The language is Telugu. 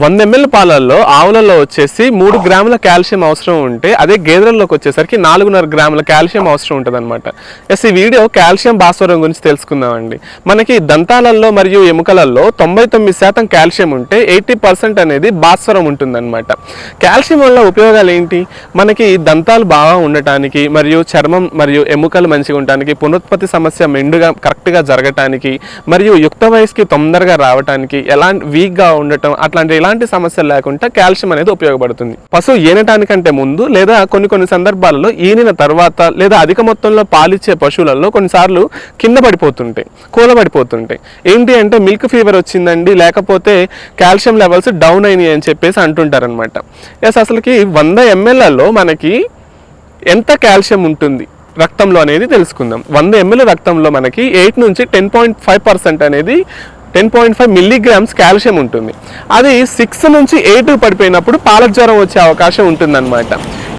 100 ml పాలల్లో ఆవులలో వచ్చేసి 3 గ్రాముల కాల్షియం అవసరం ఉంటే అదే గేదెలలోకి వచ్చేసరికి 4.5 గ్రాముల కాల్షియం అవసరం ఉంటుంది అనమాట. ఈ వీడియో కాల్షియం భాస్వరం గురించి తెలుసుకుందామండి. మనకి దంతాలలో మరియు ఎముకలలో 99% కాల్షియం ఉంటే 80% అనేది భాస్వరం ఉంటుందన్నమాట. కాల్షియం వల్ల ఉపయోగాలు ఏంటి? మనకి దంతాలు బాగా ఉండటానికి మరియు చర్మం మరియు ఎముకలు మంచిగా ఉండటానికి, పునరుత్పత్తి సమస్య మెండుగా కరెక్ట్గా జరగటానికి మరియు యుక్త వయసుకి తొందరగా రావడానికి, ఎలాంటి వీక్గా ఉండటం ఇలాంటి సమస్యలు లేకుండా కాల్షియం అనేది ఉపయోగపడుతుంది. పశువు ఈనటానికంటే ముందు లేదా కొన్ని సందర్భాలలో ఈనిన తర్వాత లేదా అధిక మొత్తంలో పాలిచ్చే పశువులలో కొన్నిసార్లు కింద పడిపోతుంటాయి, కూలబడిపోతుంటాయి. ఏంటి అంటే మిల్క్ ఫీవర్ వచ్చిందండి, లేకపోతే కాల్షియం లెవెల్స్ డౌన్ అయినాయి అని చెప్పేసి అంటుంటారనమాట. అసలుకి 100 mlలో మనకి ఎంత కాల్షియం ఉంటుంది రక్తంలో అనేది తెలుసుకుందాం. 100 ml రక్తంలో మనకి 8 నుంచి 10.5% అనేది 10.5 మిల్లీగ్రామ్స్ కాల్షియం ఉంటుంది. అది 6 నుంచి 8 పడిపోయినప్పుడు పాల జ్వరం వచ్చే అవకాశం ఉంటుందన్నమాట.